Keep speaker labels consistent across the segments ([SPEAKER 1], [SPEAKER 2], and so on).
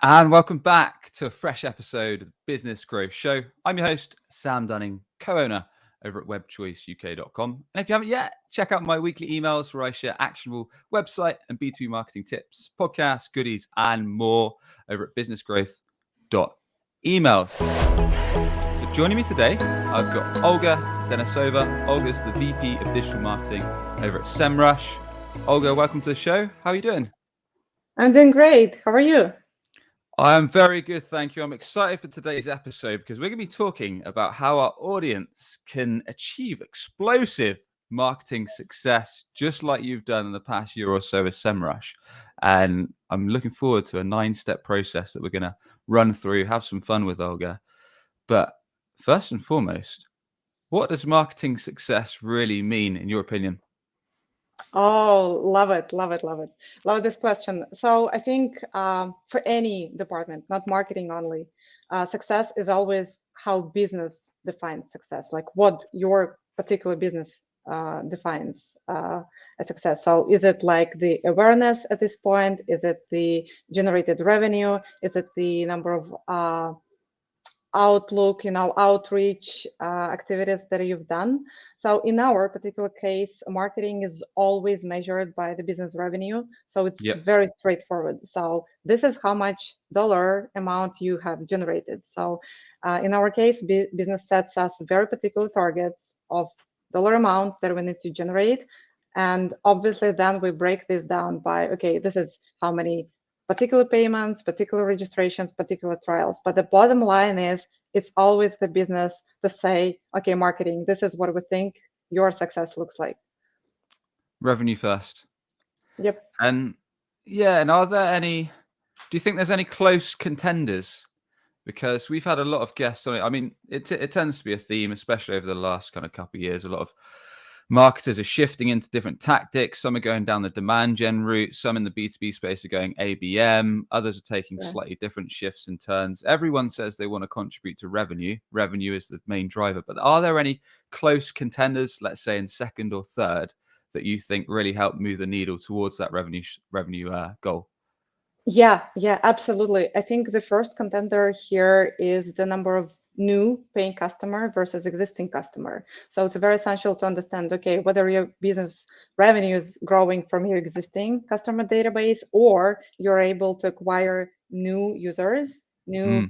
[SPEAKER 1] And welcome back to a fresh episode of the Business Growth Show. I'm your host, Sam Dunning, co-owner over at webchoiceuk.com. And if you haven't yet, check out my weekly emails where I share actionable website and B2B marketing tips, podcasts, goodies, and more over at businessgrowth.emails. So joining me today, I've got Olga Denisova. Olga's the VP of Digital Marketing over at Semrush. Olga, welcome to the show. How are you doing?
[SPEAKER 2] I'm doing great. How are you?
[SPEAKER 1] I am very good, thank you. I'm excited for today's episode because we're going to be talking about how our audience can achieve explosive marketing success, just like you've done in the past year or so with Semrush. And I'm looking forward to a 9-step process that we're going to run through, have some fun with, Olga. But first and foremost, what does marketing success really mean, in your opinion?
[SPEAKER 2] Oh, love it, love it, love it. Love this question. So I think for any department, not marketing only, success is always how business defines success, like what your particular business defines a success. So is it like the awareness at this point? Is it the generated revenue? Is it the number of outlook, outreach activities that you've done? So in our particular case, marketing is always measured by the business revenue. So it's very straightforward. So this is how much dollar amount you have generated. So in our case, business sets us very particular targets of dollar amount that we need to generate. And obviously then we break this down by, okay, this is how many particular payments, particular registrations, particular trials. But the bottom line is it's always the business to say, okay, marketing, this is what we think your success looks like.
[SPEAKER 1] Revenue first.
[SPEAKER 2] Yep.
[SPEAKER 1] And are there do you think there's any close contenders? Because we've had a lot of guests on it. I mean, it tends to be a theme, especially over the last kind of couple of years. A lot of marketers are shifting into different tactics. Some are going down the demand gen route. Some in the B2B space are going ABM. Others are taking slightly different shifts and turns. Everyone says they want to contribute to revenue. Revenue is the main driver. But are there any close contenders, let's say in second or third, that you think really help move the needle towards that revenue goal?
[SPEAKER 2] Yeah, absolutely. I think the first contender here is the number of new paying customer versus existing customer. So it's very essential to understand, okay, whether your business revenue is growing from your existing customer database or you're able to acquire new users, new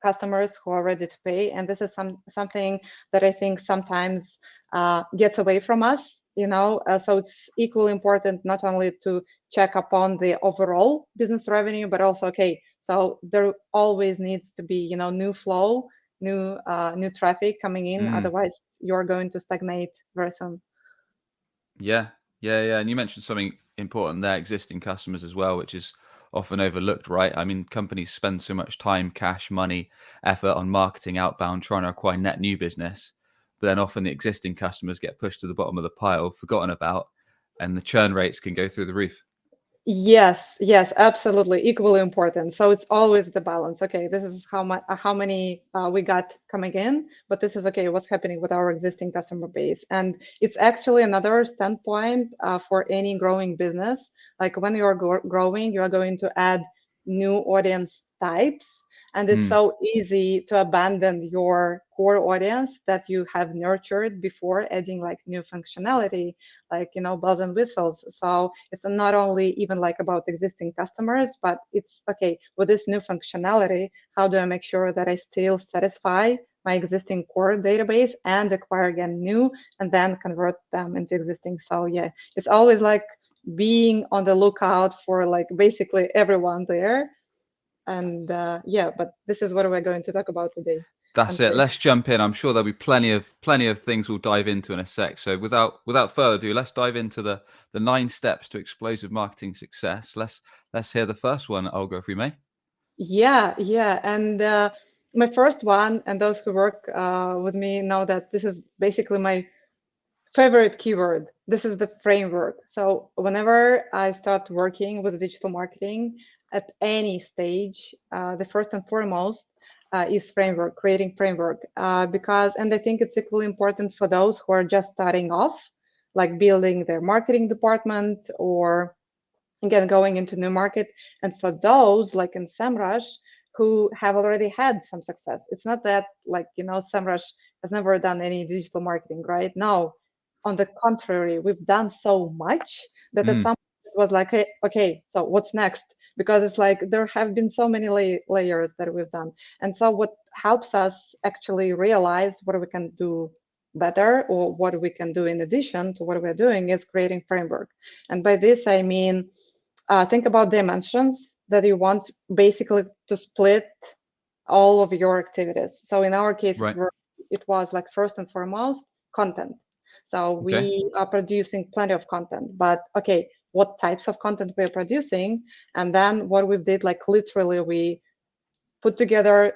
[SPEAKER 2] customers who are ready to pay. And this is something that I think sometimes gets away from us, so it's equally important not only to check upon the overall business revenue, but also, okay, so there always needs to be, new flow, new traffic coming in. Otherwise, you're going to stagnate very soon.
[SPEAKER 1] Yeah. And you mentioned something important there, existing customers as well, which is often overlooked, right? I mean, companies spend so much time, cash, money, effort on marketing outbound, trying to acquire net new business. But then often the existing customers get pushed to the bottom of the pile, forgotten about, and the churn rates can go through the roof.
[SPEAKER 2] Yes, absolutely, equally important. So it's always the balance. Okay, this is how many we got coming in, but this is okay, what's happening with our existing customer base. And it's actually another standpoint for any growing business. Like when you are growing, you are going to add new audience types. And it's so easy to abandon your core audience that you have nurtured before, adding like new functionality, like, bells and whistles. So it's not only even like about existing customers, but it's okay, with this new functionality, how do I make sure that I still satisfy my existing core database and acquire again new and then convert them into existing? So yeah, it's always like being on the lookout for like basically everyone there. And but this is what we're going to talk about today.
[SPEAKER 1] That's it. Let's jump in. I'm sure there'll be plenty of things we'll dive into in a sec. So without further ado, let's dive into the 9 steps to explosive marketing success. Let's hear the first one, Olga, if we may.
[SPEAKER 2] Yeah. And my first one, and those who work with me know that this is basically my favorite keyword. This is the framework. So whenever I start working with digital marketing at any stage, the first and foremost is framework, creating framework, because, and I think it's equally important for those who are just starting off, like building their marketing department or again, going into new market. And for those like in Semrush who have already had some success, it's not that like, Semrush has never done any digital marketing, right? No, on the contrary, we've done so much that at some point it was like, hey, okay, so what's next? Because it's like there have been so many layers that we've done. And so what helps us actually realize what we can do better or what we can do in addition to what we're doing is creating framework. And by this, I mean, think about dimensions that you want basically to split all of your activities. So in our case,
[SPEAKER 1] Right.
[SPEAKER 2] it was like first and foremost content. So we are producing plenty of content, but okay, what types of content we're producing? And then what we did, like literally we put together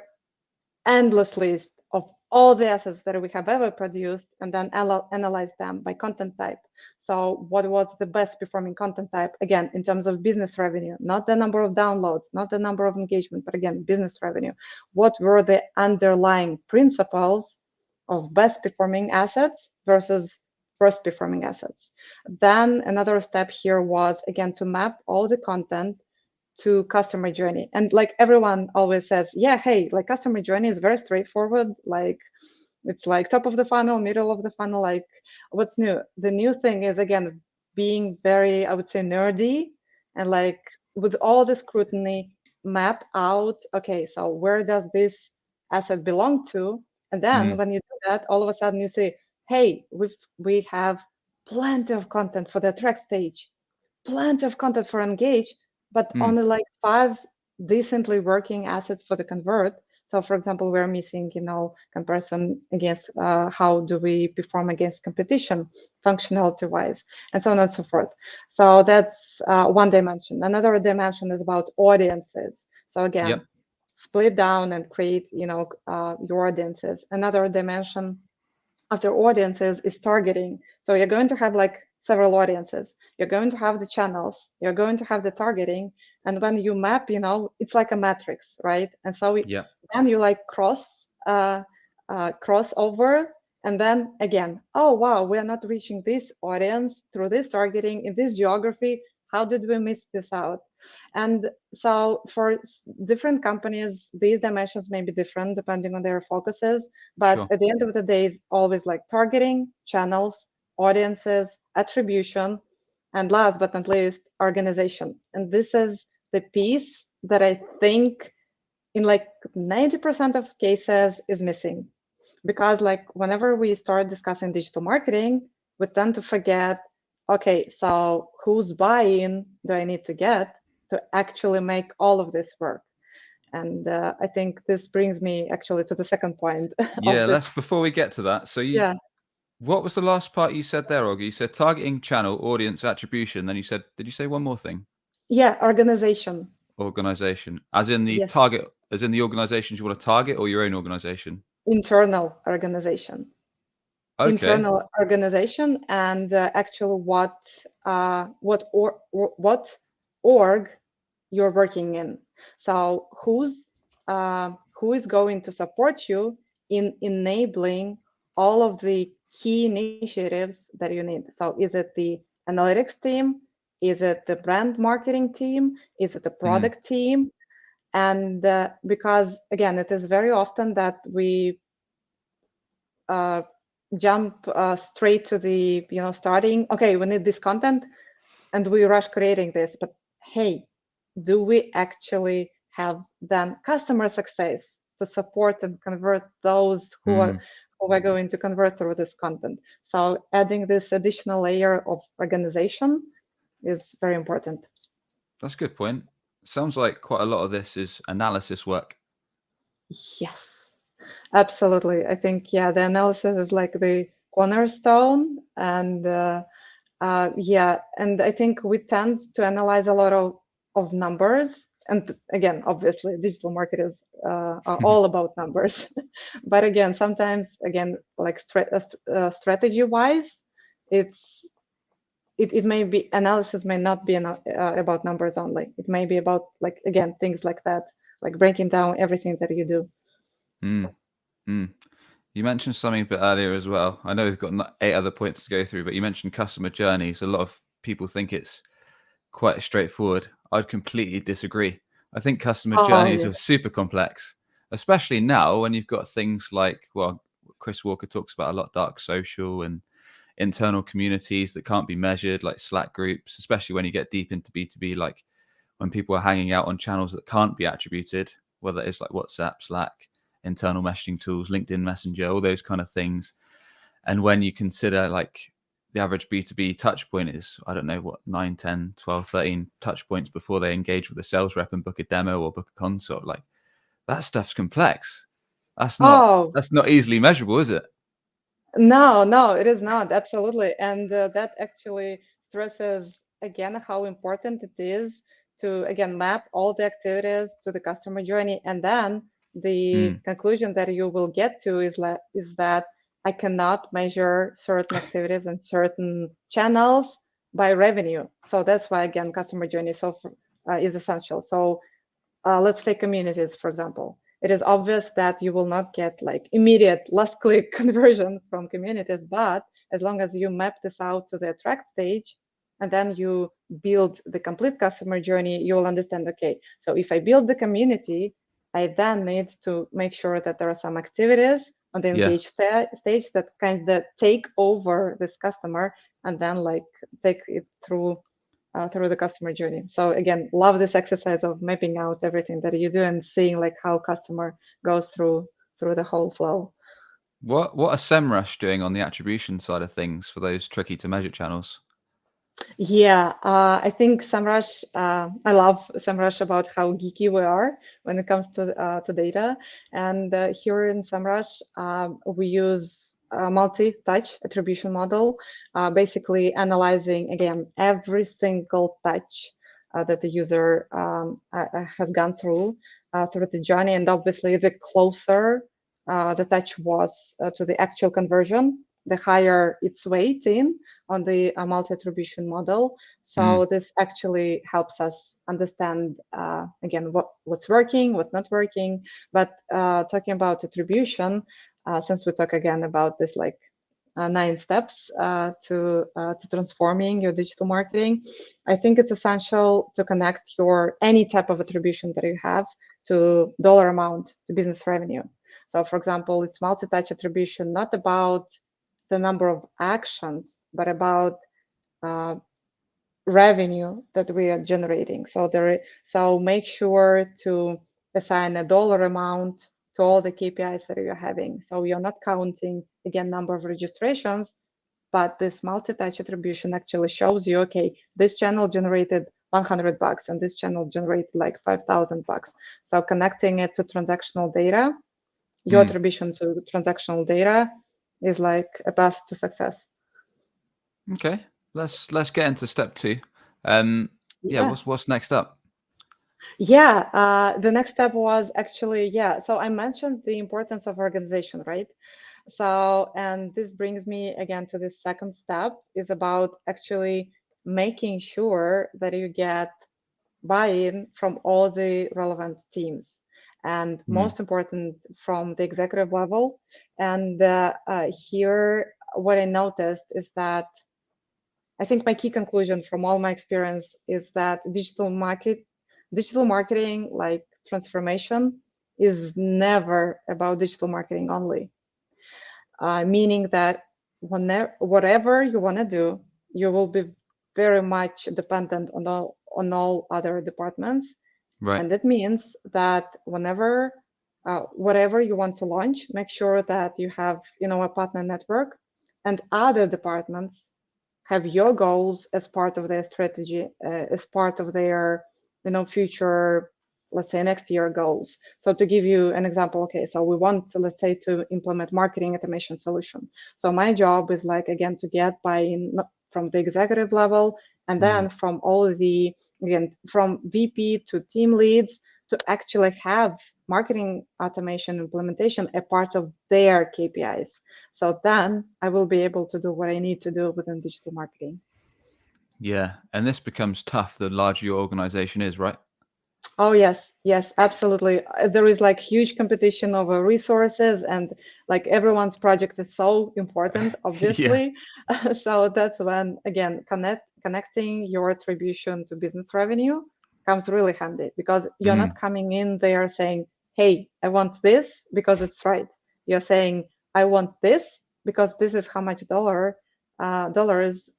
[SPEAKER 2] endless list of all the assets that we have ever produced and then analyze them by content type. So what was the best performing content type? Again, in terms of business revenue, not the number of downloads, not the number of engagement, but again, business revenue. What were the underlying principles of best performing assets versus worst performing assets? Then another step here was, again, to map all the content to customer journey. And like everyone always says, yeah, hey, like customer journey is very straightforward. Like it's like top of the funnel, middle of the funnel. Like what's new? The new thing is, again, being very, I would say, nerdy and like with all the scrutiny, map out, okay, so where does this asset belong to? And then when you do that, all of a sudden you say, hey, we have plenty of content for the attract stage, plenty of content for engage, but only like 5 decently working assets for the convert. So for example, we're missing, comparison against how do we perform against competition, functionality wise, and so on and so forth. So that's one dimension. Another dimension is about audiences. So again, split down and create, your audiences. Another dimension after audiences is targeting. So you're going to have like several audiences. You're going to have the channels. You're going to have the targeting. And when you map, it's like a matrix, right? And so then you like cross over. And then again, oh, wow, we're not reaching this audience through this targeting in this geography. How did we miss this out? And so for different companies, these dimensions may be different depending on their focuses. But at the end of the day, it's always like targeting, channels, audiences, attribution, and last but not least, organization. And this is the piece that I think in like 90% of cases is missing. Because like whenever we start discussing digital marketing, we tend to forget, okay, so whose buy-in do I need to get to actually make all of this work? And I think this brings me actually to the second point.
[SPEAKER 1] Before we get to that. So what was the last part you said there, Olga? You said targeting, channel, audience, attribution. Then you said, did you say one more thing?
[SPEAKER 2] Yeah, organization.
[SPEAKER 1] Organization, as in the target, as in the organizations you want to target, or your own organization?
[SPEAKER 2] Internal organization.
[SPEAKER 1] Okay.
[SPEAKER 2] Internal organization and actually what org you're working in. So who is going to support you in enabling all of the key initiatives that you need? So is it the analytics team? Is it the brand marketing team? Is it the product team? And because again, it is very often that we jump straight to the starting, okay, we need this content and we rush creating this, but hey, do we actually have then customer success to support and convert those who are going to convert through this content? So adding this additional layer of organization is very important.
[SPEAKER 1] That's a good point. Sounds like quite a lot of this is analysis work.
[SPEAKER 2] Yes, absolutely. I think, the analysis is like the cornerstone. And and I think we tend to analyze a lot of numbers. And again, obviously, digital marketers are all about numbers. But again, sometimes, like strategy-wise, it may be analysis may not be about numbers only. It may be about like, again, things like that, like breaking down everything that you do.
[SPEAKER 1] You mentioned something a bit earlier as well. I know we've got 8 other points to go through, but you mentioned customer journeys. A lot of people think it's quite straightforward. I'd completely disagree. I think customer
[SPEAKER 2] Oh,
[SPEAKER 1] journeys
[SPEAKER 2] yeah.
[SPEAKER 1] are super complex, especially now when you've got things like, well, Chris Walker talks about a lot, dark social and internal communities that can't be measured, like Slack groups, especially when you get deep into B2B, like when people are hanging out on channels that can't be attributed, whether it's like WhatsApp, Slack, internal messaging tools, LinkedIn Messenger, all those kind of things. And when you consider like the average B2B touch point is, I don't know what, 9, 10, 12, 13 touch points before they engage with a sales rep and book a demo or book a consult, like that stuff's complex.
[SPEAKER 2] Oh,
[SPEAKER 1] That's not easily measurable, is it?
[SPEAKER 2] no, no, it is not. Absolutely. And that actually stresses again how important it is to again map all the activities to the customer journey. And then the
[SPEAKER 1] Mm.
[SPEAKER 2] conclusion that you will get to is that I cannot measure certain activities and certain channels by revenue. So that's why again customer journey is essential. So let's take communities, for example. It is obvious that you will not get like immediate last click conversion from communities, but as long as you map this out to the attract stage and then you build the complete customer journey, you will understand, okay, so if I build the community, I then need to make sure that there are some activities on the
[SPEAKER 1] Yeah.
[SPEAKER 2] engage stage that kind of take over this customer and then like take it through the customer journey. So again, love this exercise of mapping out everything that you do and seeing like how customer goes through the whole flow.
[SPEAKER 1] What are Semrush doing on the attribution side of things for those tricky to measure channels?
[SPEAKER 2] Yeah, I think Semrush. I love Semrush about how geeky we are when it comes to data. And here in Semrush, we use a multi-touch attribution model, basically analyzing again every single touch that the user has gone through the journey. And obviously, the closer the touch was to the actual conversion, the higher its weight in on the multi-attribution model.
[SPEAKER 1] Mm.
[SPEAKER 2] So this actually helps us understand again what's working, what's not working. But talking about attribution, since we talk again about this like 9 steps to transforming your digital marketing, I think it's essential to connect your any type of attribution that you have to dollar amount to business revenue. So for example, it's multi-touch attribution, not about the number of actions, but about uh, revenue that we are generating. So make sure to assign a dollar amount to all the KPIs that you're having. So you're not counting again number of registrations, but this multi-touch attribution actually shows you, okay, this channel generated $100 and this channel generated like $5,000. So connecting it to transactional data, your attribution to transactional data is like a path to success.
[SPEAKER 1] Okay, let's get into step 2. Yeah,
[SPEAKER 2] Yeah.
[SPEAKER 1] what's next up?
[SPEAKER 2] Yeah, the next step was actually, yeah, so I mentioned the importance of organization, right? So, and this brings me again to the second step is about actually making sure that you get buy-in from all the relevant teams and
[SPEAKER 1] Mm.
[SPEAKER 2] most important from the executive level. And here, what I noticed is that I think my key conclusion from all my experience is that digital marketing, like transformation, is never about digital marketing only. Meaning that whatever you want to do, you will be very much dependent on all other departments,
[SPEAKER 1] Right.
[SPEAKER 2] and that means that whatever you want to launch, make sure that you have a partner network, and other departments have your goals as part of their strategy, as part of their future, let's say next year goals. So to give you an example, okay, so we want, let's say, to implement marketing automation solution. So my job is like again to get buy-in from the executive level, and then from all the again from VP to team leads to actually have marketing automation implementation a part of their KPIs. So then I will be able to do what I need to do within digital marketing.
[SPEAKER 1] Yeah, and this becomes tough the larger your organization is, right?
[SPEAKER 2] Oh yes, yes, absolutely. There is like huge competition over resources, and like everyone's project is so important,
[SPEAKER 1] Yeah.
[SPEAKER 2] obviously. So that's when again connecting your attribution to business revenue comes really handy, because you're
[SPEAKER 1] Mm.
[SPEAKER 2] not coming in there saying, hey, I want this because it's right. You're saying, I want this because this is how much dollars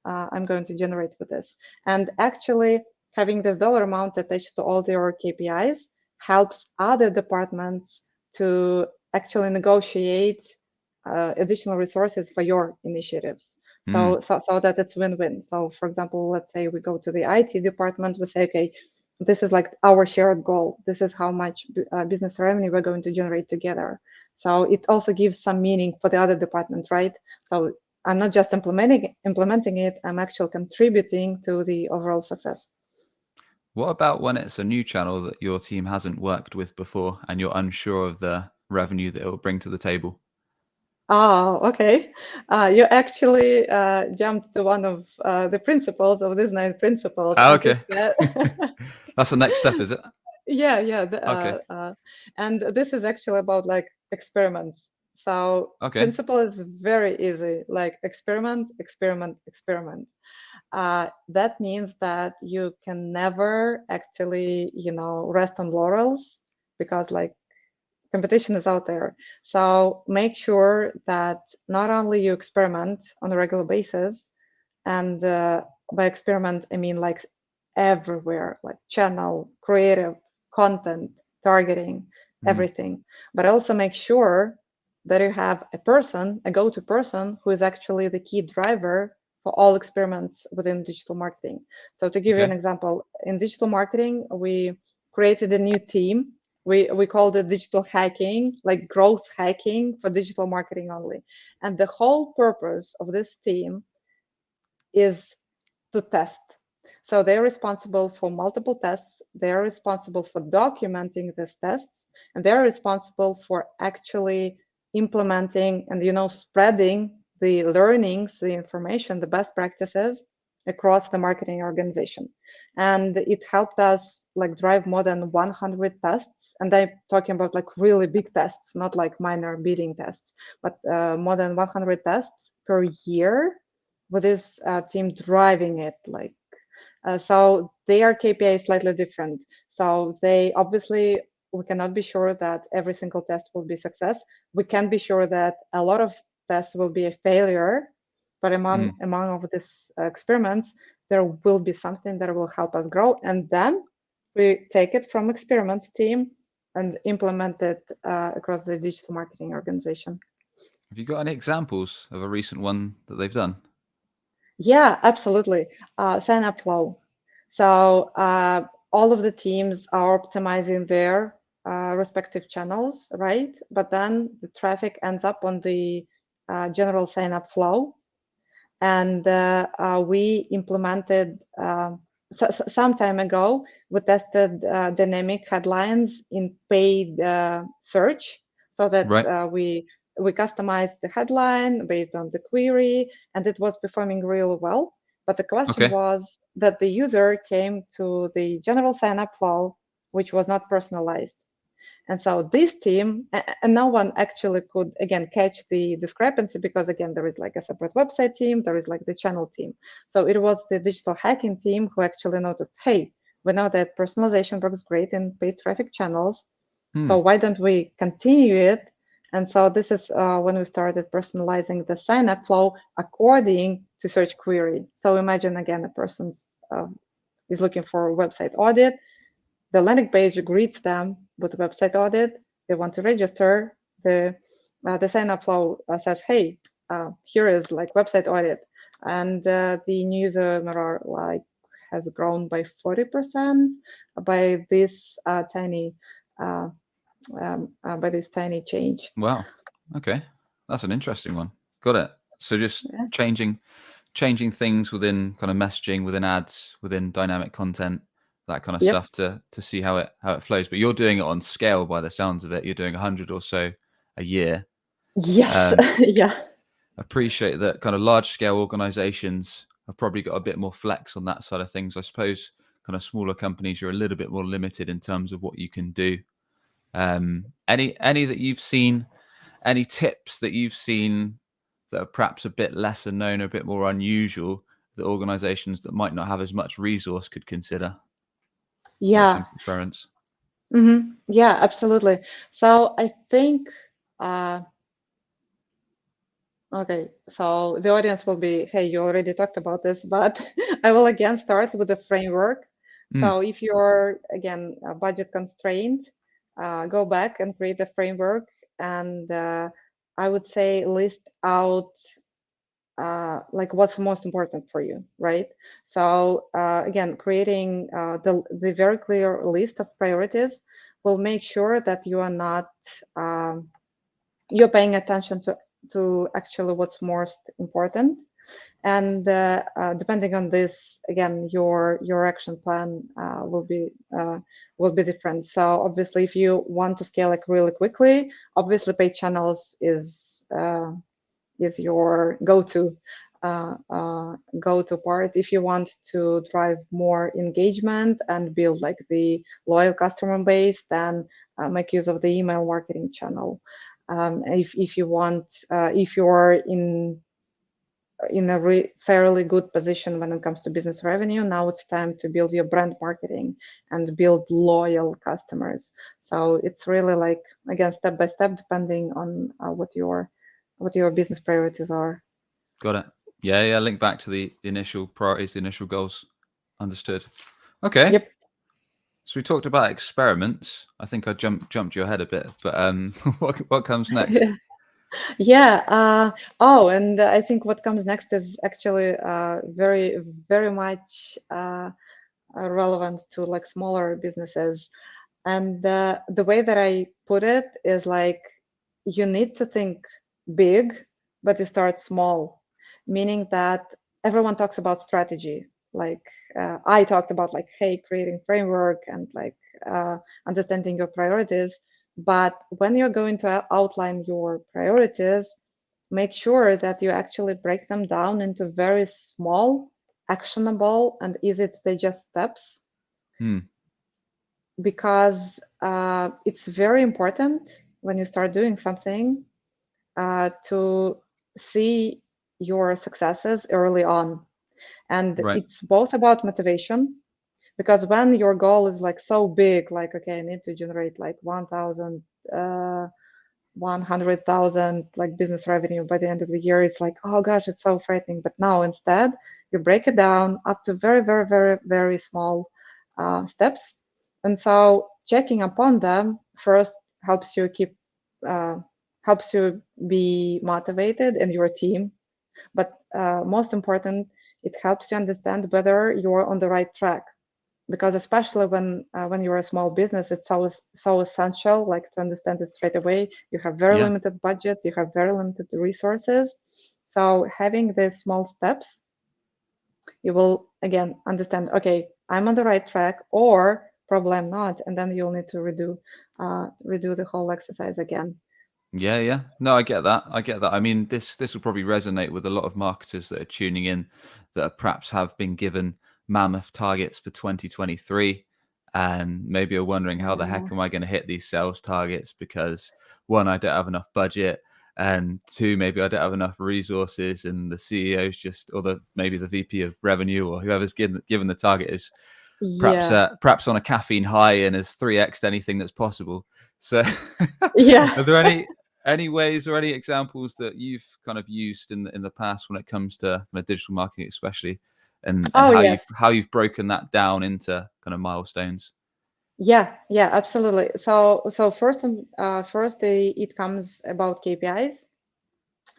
[SPEAKER 2] I'm going to generate with this. And actually, having this dollar amount attached to all your KPIs helps other departments to actually negotiate additional resources for your initiatives. So that it's win-win. So for example, let's say we go to the IT department, we say, okay, this is like our shared goal. This is how much business revenue we're going to generate together. So it also gives some meaning for the other department, right? So I'm not just implementing it, I'm actually contributing to the overall success.
[SPEAKER 1] What about when it's a new channel that your team hasn't worked with before and you're unsure of the revenue that it will bring to the table?
[SPEAKER 2] Oh, okay. You actually jumped to one of the principles of these 9 principles,
[SPEAKER 1] Oh,
[SPEAKER 2] and
[SPEAKER 1] okay.
[SPEAKER 2] it's that.
[SPEAKER 1] That's the next step, is it?
[SPEAKER 2] Yeah.
[SPEAKER 1] Okay.
[SPEAKER 2] And this is actually about like experiments. So
[SPEAKER 1] Okay.
[SPEAKER 2] principle is very easy, like experiment, experiment, experiment. That means that you can never actually, rest on laurels, because like competition is out there. So make sure that not only you experiment on a regular basis, and by experiment, I mean like everywhere, like channel, creative, content, targeting, everything. But also make sure that you have a person, a go-to person, who is actually the key driver for all experiments within digital marketing. So to give you an
[SPEAKER 1] Okay.
[SPEAKER 2] example, in digital marketing, we created a new team. We called it digital hacking, like growth hacking for digital marketing only. And the whole purpose of this team is to test. So they're responsible for multiple tests. They're responsible for documenting these tests, and they're responsible for actually implementing and spreading the learnings, the information, the best practices across the marketing organization. And it helped us like drive more than 100 tests. And I'm talking about like really big tests, not like minor bidding tests, but more than 100 tests per year, with this team driving it. Like so their KPI is slightly different. So they obviously, we cannot be sure that every single test will be success. We can be sure that a lot of tests will be a failure, but among of these experiments, there will be something that will help us grow. And then we take it from experiments team and implement it across the digital marketing organization.
[SPEAKER 1] Have you got any examples of a recent one that they've done?
[SPEAKER 2] Yeah, absolutely. Sign up flow. So all of the teams are optimizing their respective channels, right? But then the traffic ends up on the general sign up flow. And we implemented some time ago, we tested dynamic headlines in paid search, so that
[SPEAKER 1] Right.
[SPEAKER 2] we customized the headline based on the query, and it was performing really well. But the question
[SPEAKER 1] Okay.
[SPEAKER 2] was that the user came to the general sign up flow, which was not personalized. And so this team, and no one actually could, again, catch the discrepancy, because, again, there is like a separate website team, there is like the channel team. So it was the digital hacking team who actually noticed, hey, we know that personalization works great in paid traffic channels. So why don't we continue it? And so this is when we started personalizing the sign-up flow according to search query. So imagine, again, a person is looking for a website audit. The landing page greets them with website audit. They want to register. The sign-up flow says, "Hey, here is like website audit," and the new user like has grown by 40% by this tiny change.
[SPEAKER 1] Wow. Okay. That's an interesting one. Got it. So just
[SPEAKER 2] Yeah.
[SPEAKER 1] changing things within kind of messaging, within ads, within dynamic content, that kind of
[SPEAKER 2] Yep.
[SPEAKER 1] stuff to see how it flows. But you're doing it on scale by the sounds of it. You're doing 100 or so a year.
[SPEAKER 2] Yes. Yeah.
[SPEAKER 1] Appreciate that kind of large scale organizations have probably got a bit more flex on that side of things. I suppose kind of smaller companies, you're a little bit more limited in terms of what you can do. Any that you've seen, any tips that you've seen that are perhaps a bit lesser known, a bit more unusual, that organizations that might not have as much resource could consider when it
[SPEAKER 2] Yeah.
[SPEAKER 1] comes to experiments?
[SPEAKER 2] Yeah, absolutely. So I think, okay, so the audience will be, hey, you already talked about this, but I will again start with the framework.
[SPEAKER 1] Mm,
[SPEAKER 2] So if you're, again, budget constrained, go back and create a framework. And I would say list out like what's most important for you, right? So again, creating the very clear list of priorities will make sure that you are not you're paying attention to actually what's most important. And depending on this, again, your action plan will be different. So obviously, if you want to scale like really quickly, obviously paid channels is your go-to part. If you want to drive more engagement and build like the loyal customer base, then make use of the email marketing channel. If you want, if you're in a fairly good position when it comes to business revenue, now it's time to build your brand marketing and build loyal customers. So it's really like, again, step by step, depending on what your business priorities are.
[SPEAKER 1] got it. Yeah. Link back to the initial priorities, the initial goals. Understood. Okay.
[SPEAKER 2] Yep.
[SPEAKER 1] So we talked about experiments. I think I jumped you ahead a bit, but what comes next?
[SPEAKER 2] Yeah. Oh, and I think what comes next is actually very, very much relevant to like smaller businesses. And the way that I put it is like you need to think big, but you start small, meaning that everyone talks about strategy. Like I talked about like, hey, creating framework and like understanding your priorities. But when you're going to outline your priorities, make sure that you actually break them down into very small, actionable, and easy to digest steps, because it's very important when you start doing something to see your successes early on. And
[SPEAKER 1] Right.
[SPEAKER 2] it's both about motivation, because when your goal is like so big, like, okay, I need to generate like 100,000 like business revenue by the end of the year, it's like, oh gosh, it's so frightening. But now instead, you break it down up to very, very, very, very small steps. And so checking upon them first helps you keep helps you be motivated and your team. But most important, it helps you understand whether you're on the right track, because especially when you're a small business, it's always so essential like to understand it straight away. You have very
[SPEAKER 1] Yeah.
[SPEAKER 2] limited budget, you have very limited resources. So having these small steps, you will again understand, okay, I'm on the right track, or probably I'm not, and then you'll need to redo the whole exercise again.
[SPEAKER 1] Yeah. No, I get that. I mean, this will probably resonate with a lot of marketers that are tuning in that perhaps have been given mammoth targets for 2023 and maybe are wondering how the
[SPEAKER 2] Yeah.
[SPEAKER 1] heck am I going to hit these sales targets, because one, I don't have enough budget, and two, maybe I don't have enough resources, and the CEO's just, or maybe the VP of revenue or whoever's given the target is
[SPEAKER 2] Yeah.
[SPEAKER 1] perhaps on a caffeine high and has 3x'd anything that's possible. So
[SPEAKER 2] Yeah.
[SPEAKER 1] are there any ways or any examples that you've kind of used in the past when it comes to kind of digital marketing, especially, and
[SPEAKER 2] Oh, yes.
[SPEAKER 1] how you've broken that down into kind of milestones?
[SPEAKER 2] Yeah, yeah, absolutely. So first, it comes about KPIs.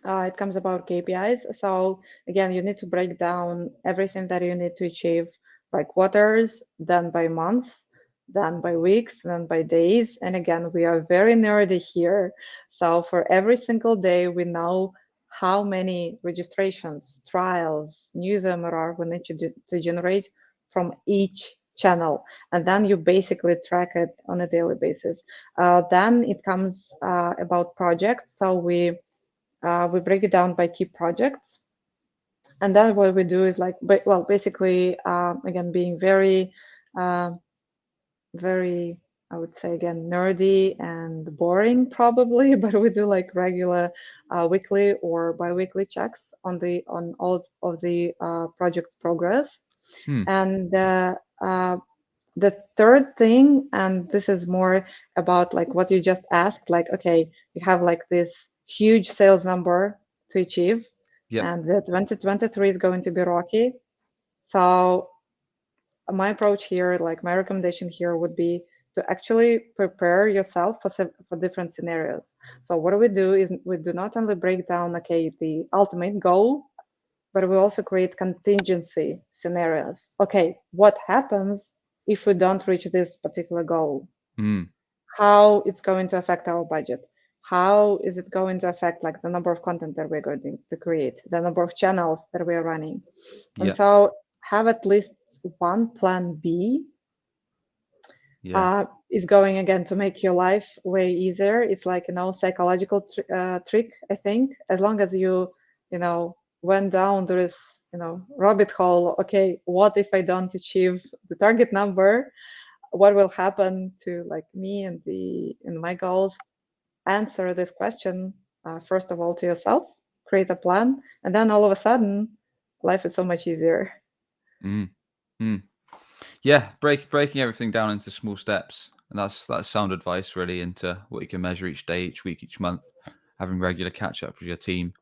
[SPEAKER 2] It comes about KPIs. So again, you need to break down everything that you need to achieve by quarters, then by months, then by weeks, then by days. And again, we are very nerdy here. So for every single day, we know how many registrations, trials, news MRR we need to generate from each channel. And then you basically track it on a daily basis. Then it comes about projects. So we break it down by key projects, and then what we do is like, well, basically, again, being very, very I would say again, nerdy and boring probably, but we do like regular weekly or bi-weekly checks on all of the project progress.
[SPEAKER 1] Hmm.
[SPEAKER 2] And the third thing, and this is more about like what you just asked, like, okay, you have like this huge sales number to achieve,
[SPEAKER 1] Yep.
[SPEAKER 2] and the 2023 is going to be rocky. So my approach here, like my recommendation here would be to actually prepare yourself for different scenarios. So what we do is we do not only break down, okay, the ultimate goal, but we also create contingency scenarios. Okay, what happens if we don't reach this particular goal?
[SPEAKER 1] Hmm.
[SPEAKER 2] How it's going to affect our budget? How is it going to affect like the number of content that we're going to create, the number of channels that we're running? And
[SPEAKER 1] Yeah.
[SPEAKER 2] so have at least one plan B
[SPEAKER 1] Yeah.
[SPEAKER 2] is going again to make your life way easier. It's like, psychological trick, I think. As long as went down this, rabbit hole. Okay, what if I don't achieve the target number? What will happen to like me and my goals? Answer this question first of all to yourself. Create a plan, and then all of a sudden, life is so much easier.
[SPEAKER 1] Mm. Mm. Yeah, breaking everything down into small steps, and that's sound advice really into what you can measure each day, each week, each month. Having regular catch up with your team,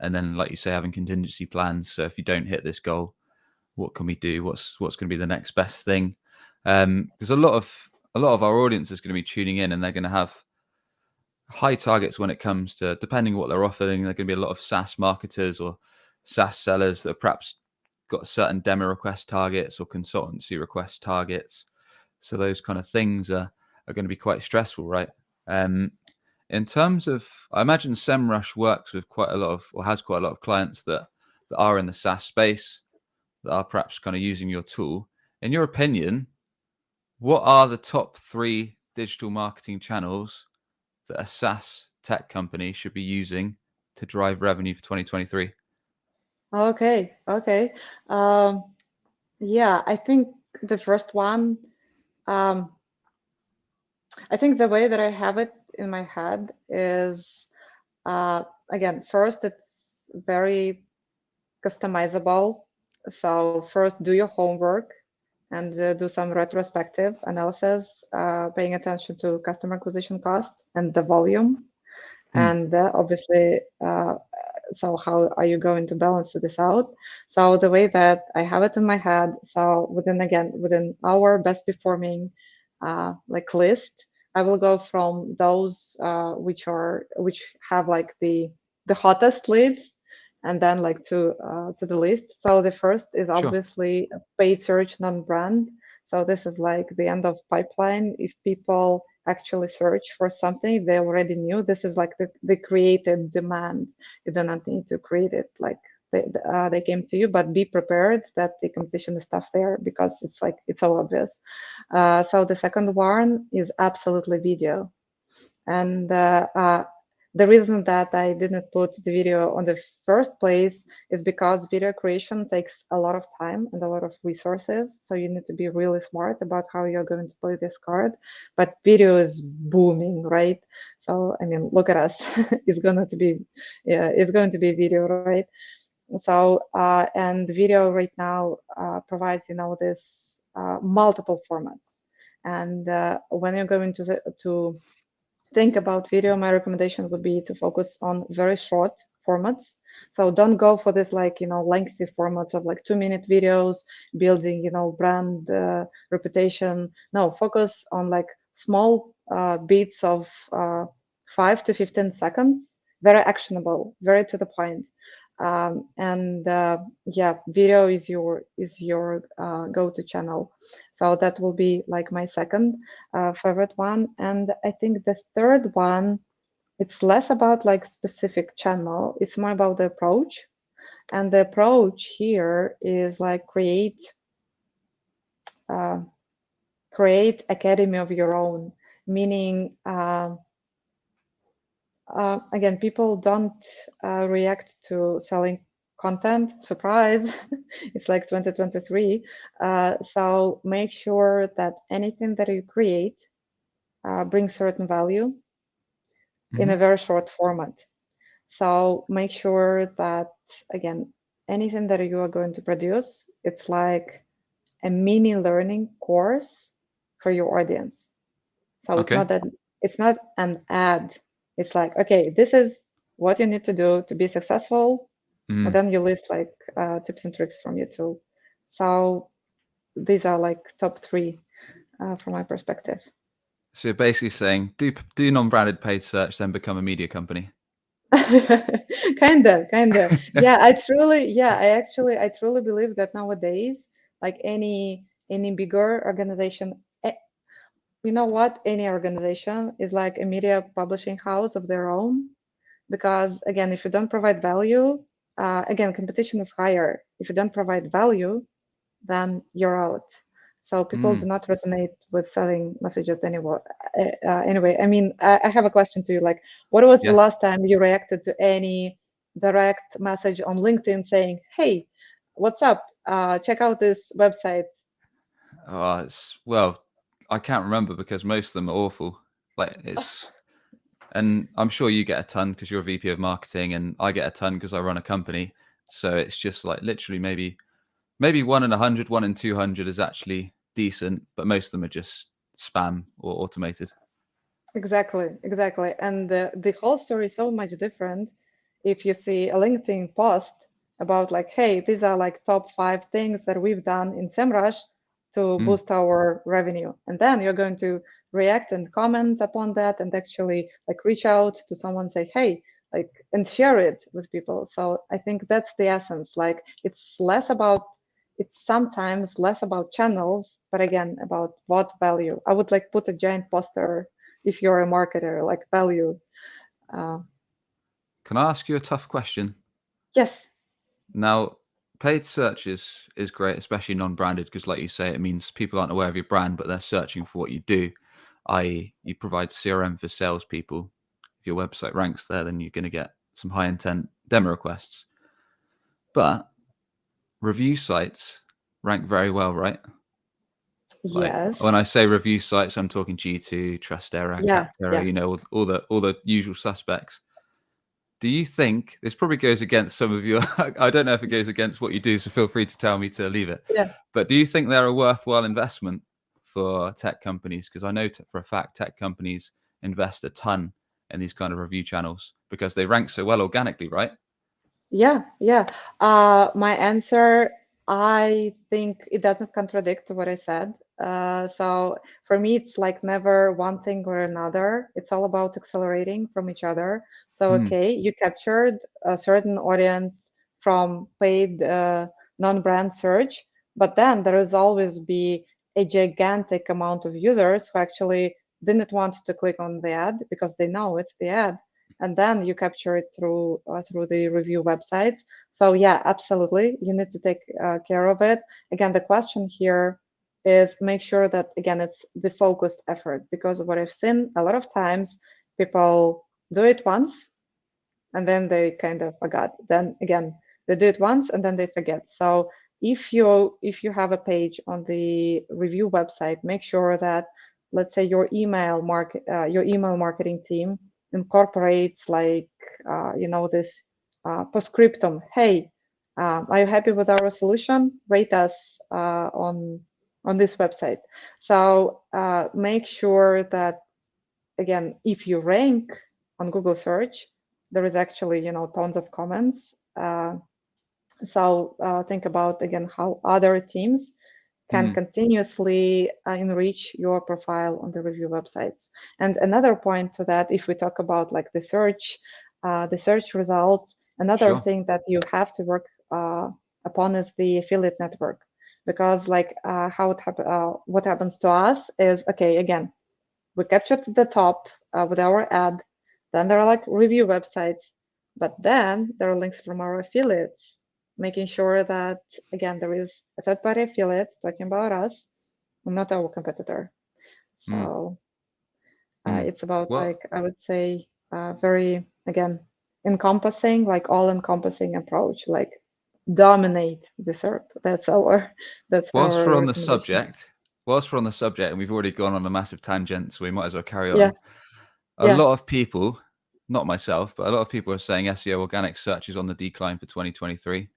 [SPEAKER 1] and then, like you say, having contingency plans. So if you don't hit this goal, what can we do? What's going to be the next best thing? Because a lot of our audience is going to be tuning in, and they're going to have high targets when it comes to, depending on what they're offering. There are going to be a lot of SaaS marketers or SaaS sellers that perhaps got certain demo request targets or consultancy request targets. So those kind of things are going to be quite stressful, right? In terms of, I imagine Semrush works with quite a lot of, or has quite a lot of clients that are in the SaaS space, that are perhaps kind of using your tool. In your opinion, what are the top 3 digital marketing channels that a SaaS tech company should be using to drive revenue for 2023?
[SPEAKER 2] Okay. Yeah, I think the first one, um, I think the way that I have it in my head is, again, first, it's very customizable. So first, do your homework and do some retrospective analysis, paying attention to customer acquisition cost and the volume. And obviously, so how are you going to balance this out? So the way that I have it in my head, so within our best performing like list, I will go from those which have like the hottest leads, and then like to the list. So the first is
[SPEAKER 1] Sure.
[SPEAKER 2] obviously paid search, non-brand. So this is like the end of pipeline. If people actually search for something they already knew, this is like the created demand. You do not need to create it, like they came to you, but be prepared that the competition is tough there, because it's so obvious. So the second one is absolutely video. And the reason that I didn't put the video on the first place is because video creation takes a lot of time and a lot of resources. So you need to be really smart about how you're going to play this card. But video is booming, right? So I mean, look at us. It's going to be, yeah, it's going to be video, right? So and video right now provides, this multiple formats. And when you're going to think about video, my recommendation would be to focus on very short formats. So don't go for this like, lengthy formats of like 2-minute videos, building, brand reputation. No, focus on like small bits of 5 to 15 seconds, very actionable, very to the point. And yeah, video is your go-to channel. So that will be like my second favorite one. And I think the third one, it's less about like specific channel, it's more about the approach. And the approach here is like create academy of your own, meaning again, people don't react to selling content. Surprise, it's like 2023. So make sure that anything that you create bring certain value in a very short format. So make sure that, again, anything that you are going to produce, it's like a mini learning course for your audience. So it's not an ad. It's like, okay, this is what you need to do to be successful. And then you list like tips and tricks from YouTube. So these are like top 3 from my perspective.
[SPEAKER 1] So you're basically saying do non-branded paid search, then become a media company.
[SPEAKER 2] kind of. Yeah, I truly believe that nowadays, like any bigger organization, you know what, any organization is like a media publishing house of their own, because again, if you don't provide value, again, competition is higher. If you don't provide value, then you're out. So people do not resonate with selling messages anymore. Anyway, I mean, I have a question to you. Like, what was the last time you reacted to any direct message on LinkedIn saying, "Hey, what's up? Check out this website."
[SPEAKER 1] Well, I can't remember because most of them are awful. Like and I'm sure you get a ton because you're a VP of marketing, and I get a ton because I run a company. So it's just like literally maybe 1 in 100, 1 in 200 is actually decent, but most of them are just spam or automated.
[SPEAKER 2] Exactly. And the whole story is so much different if you see a LinkedIn post about like, hey, these are like top 5 things that we've done in Semrush to boost our revenue. And then you're going to react and comment upon that and actually like reach out to someone, say, hey, like, and share it with people. So I think that's the essence. Like it's sometimes less about channels, but again, about what value. I would like put a giant poster if you're a marketer, like value.
[SPEAKER 1] Can I ask you a tough question?
[SPEAKER 2] Yes.
[SPEAKER 1] Now, paid search is great, especially non-branded, because like you say, it means people aren't aware of your brand, but they're searching for what you do, i.e. you provide CRM for salespeople. If your website ranks there, then you're going to get some high intent demo requests. But review sites rank very well, right? Like
[SPEAKER 2] Yes.
[SPEAKER 1] when I say review sites, I'm talking G2, Trustera, Capterra, you know, all the usual suspects. Do you think this probably goes against some of your? I don't know if it goes against what you do, so feel free to tell me to leave it.
[SPEAKER 2] Yeah.
[SPEAKER 1] But do you think they're a worthwhile investment for tech companies? Because I know for a fact tech companies invest a ton in these kind of review channels because they rank so well organically, right?
[SPEAKER 2] Yeah. My answer, I think it doesn't contradict what I said. So for me, it's like never one thing or another. It's all about accelerating from each other. So, okay, you captured a certain audience from paid non-brand search, but then there is always be a gigantic amount of users who actually didn't want to click on the ad because they know it's the ad, and then you capture it through the review websites. So yeah, absolutely, you need to take care of it. Again, the question here is make sure that again it's the focused effort, because what I've seen a lot of times, people do it once and then they kind of forgot. Then again, they do it once and then they forget. So if you have a page on the review website, make sure that, let's say, your email marketing team incorporates like this postscriptum. Hey, are you happy with our solution? Rate us on this website. So make sure that, again, if you rank on Google search, there is actually tons of comments. So think about again how other teams can continuously enrich your profile on the review websites. And another point to that, if we talk about like the search results, another thing that you have to work upon is the affiliate network, because like what happens to us is, okay, again, we captured the top with our ad, then there are like review websites, but then there are links from our affiliates, making sure that, again, there is a third-party affiliate talking about us, not our competitor. So it's about like, I would say, very, again, encompassing, like all-encompassing approach, like dominate the SERP. That's our
[SPEAKER 1] Whilst we're on the
[SPEAKER 2] recommendation.
[SPEAKER 1] subject, whilst we're on the subject, and we've already gone on a massive tangent, so we might as well carry
[SPEAKER 2] Yeah,
[SPEAKER 1] on. A
[SPEAKER 2] yeah.
[SPEAKER 1] lot of people, not myself, but a lot of people are saying SEO organic search is on the decline for 2023.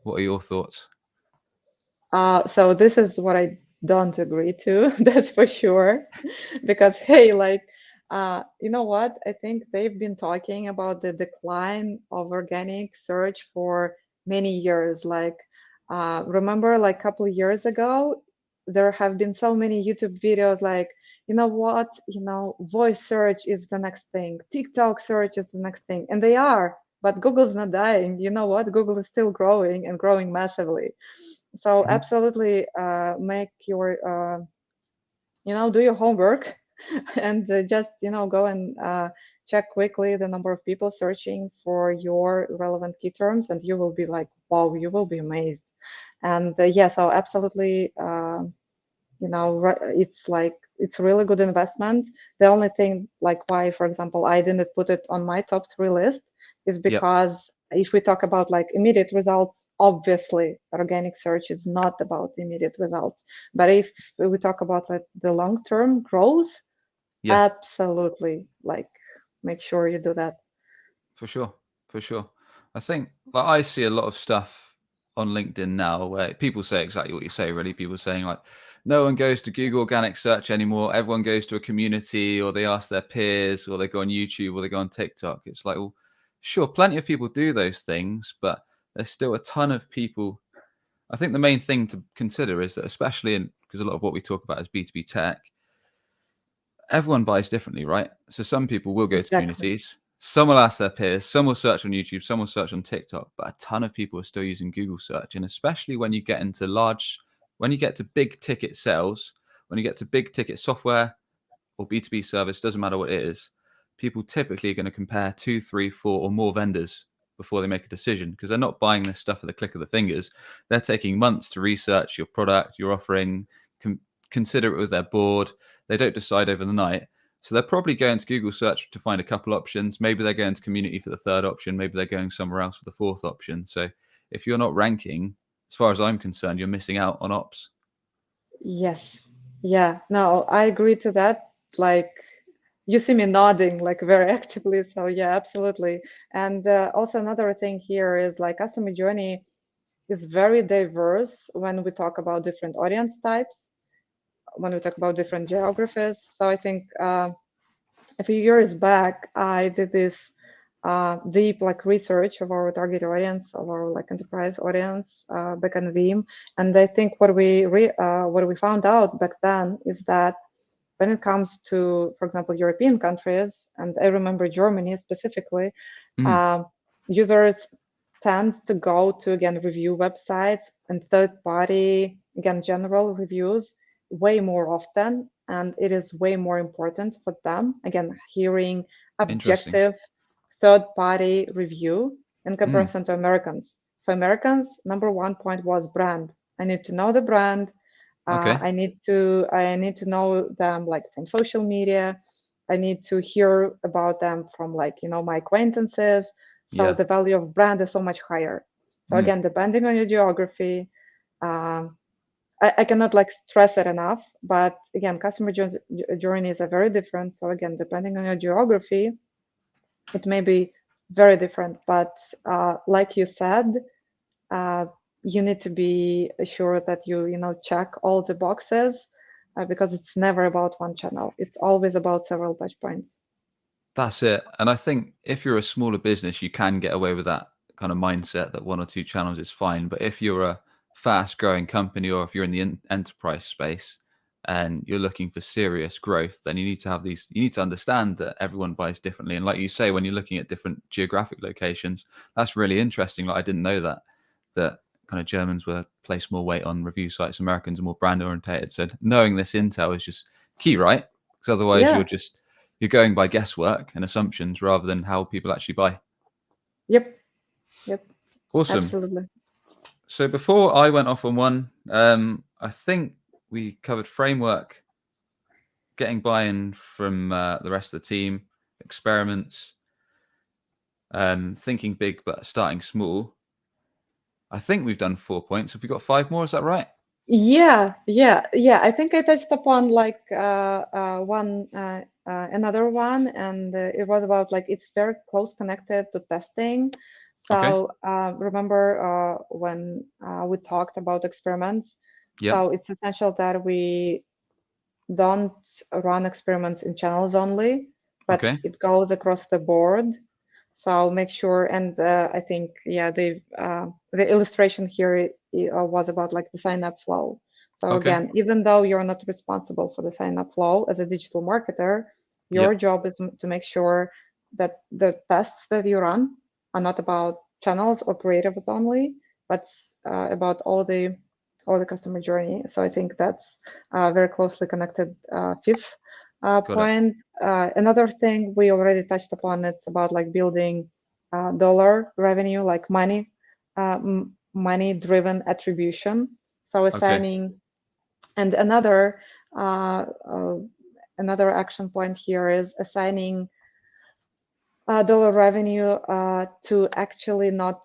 [SPEAKER 1] What are your thoughts?
[SPEAKER 2] So this is what I don't agree to, that's for sure. Because hey, like, you know what? I think they've been talking about the decline of organic search for many years. Like, remember, like a couple of years ago, there have been so many YouTube videos like, you know what, voice search is the next thing, TikTok search is the next thing, and they are. But Google's not dying. You know what? Google is still growing and growing massively. So
[SPEAKER 1] Mhm.
[SPEAKER 2] absolutely make your do your homework and just go and check quickly the number of people searching for your relevant key terms, and you will be like, wow, you will be amazed. And yeah, so absolutely, it's like it's really good investment. The only thing, like, why, for example, I didn't put it on my top 3 list is
[SPEAKER 1] Yep.
[SPEAKER 2] because if we talk about like immediate results, obviously organic search is not about immediate results. But if we talk about like the long-term growth,
[SPEAKER 1] Yeah,
[SPEAKER 2] absolutely, like, make sure you do that.
[SPEAKER 1] for sure. For sure. I think like I see a lot of stuff on LinkedIn now where people say exactly what you say, really. People saying like no one goes to Google organic search anymore. Everyone goes to a community, or they ask their peers, or they go on YouTube, or they go on TikTok. It's like, well, sure, plenty of people do those things, but there's still a ton of people. I think the main thing to consider is that, especially in because a lot of what we talk about is B2B tech, everyone buys differently, right? So some people will go to
[SPEAKER 2] Exactly.
[SPEAKER 1] communities, some will ask their peers, some will search on YouTube, some will search on TikTok, but a ton of people are still using Google search. And especially when you get into when you get to big ticket sales, when you get to big ticket software or B2B service, doesn't matter what it is, people typically are going to compare 2, 3, 4, or more vendors before they make a decision, because they're not buying this stuff at the click of the fingers. They're taking months to research your product, your offering, consider it with their board. They don't decide over the night. So they're probably going to Google search to find a couple options. Maybe they're going to community for the third option. Maybe they're going somewhere else for the fourth option. So if you're not ranking, as far as I'm concerned, you're missing out on ops.
[SPEAKER 2] Yes. Yeah. No, I agree to that. Like, you see me nodding like very actively. So yeah, absolutely. And also another thing here is like customer journey is very diverse when we talk about different audience types, when we talk about different geographies. So I think a few years back, I did this deep like research of our target audience, of our like enterprise audience back in Veeam, and I think what we found out back then is that when it comes to, for example, European countries, and I remember Germany specifically,
[SPEAKER 1] Mm,
[SPEAKER 2] um, users tend to go to, again, review websites and third-party, again, general reviews way more often, and it is way more important for them, again, hearing
[SPEAKER 1] interesting.
[SPEAKER 2] objective third-party review in
[SPEAKER 1] Mm,
[SPEAKER 2] comparison to Americans. For Americans, number one point was brand. I need to know the brand.
[SPEAKER 1] okay.
[SPEAKER 2] I need to know them like from social media. I need to hear about them from like my acquaintances. So
[SPEAKER 1] Yeah.
[SPEAKER 2] the value of brand is so much higher. So
[SPEAKER 1] Mm,
[SPEAKER 2] again, depending on your geography, um, I cannot like stress it enough. But again, customer journeys are very different. So again, depending on your geography, it may be very different. But like you said, uh, you need to be sure that you check all the boxes because it's never about one channel. It's always about several touch points.
[SPEAKER 1] that's it. And I think if you're a smaller business, you can get away with that kind of mindset that one or two channels is fine. But if you're a fast growing company, or if you're in the enterprise space and you're looking for serious growth, then you need to have you need to understand that everyone buys differently. And like you say, when you're looking at different geographic locations, that's really interesting. Like I didn't know that kind of Germans were place more weight on review sites, Americans are more brand orientated. So knowing this intel is just key, right? Because otherwise
[SPEAKER 2] Yeah.
[SPEAKER 1] you're going by guesswork and assumptions rather than how people actually buy.
[SPEAKER 2] Yep. Yep.
[SPEAKER 1] Awesome.
[SPEAKER 2] Absolutely.
[SPEAKER 1] So before I went off on one, I think we covered framework, getting buy-in from the rest of the team, experiments, thinking big but starting small. I think we've done 4 points. Have we got 5 more? Is that right?
[SPEAKER 2] Yeah, I think I touched upon like another one, and it was about like it's very close connected to testing.
[SPEAKER 1] Okay.
[SPEAKER 2] So remember when we talked about experiments?
[SPEAKER 1] Yep.
[SPEAKER 2] So it's essential that we don't run experiments in channels only, but
[SPEAKER 1] Okay.
[SPEAKER 2] it goes across the board. So make sure, and I think, yeah, the illustration here was about like the sign up flow. So
[SPEAKER 1] Okay.
[SPEAKER 2] again, even though you're not responsible for the sign up flow as a digital marketer, your
[SPEAKER 1] Yep.
[SPEAKER 2] job is to make sure that the tests that you run are not about channels or creatives only, but about all the customer journey. So I think that's very closely connected. Fifth
[SPEAKER 1] Got it.
[SPEAKER 2] point. Another thing we already touched upon, it's about like building dollar revenue, like money driven attribution. So
[SPEAKER 1] Okay.
[SPEAKER 2] assigning, and uh, uh, another action point here is assigning dollar revenue to actually not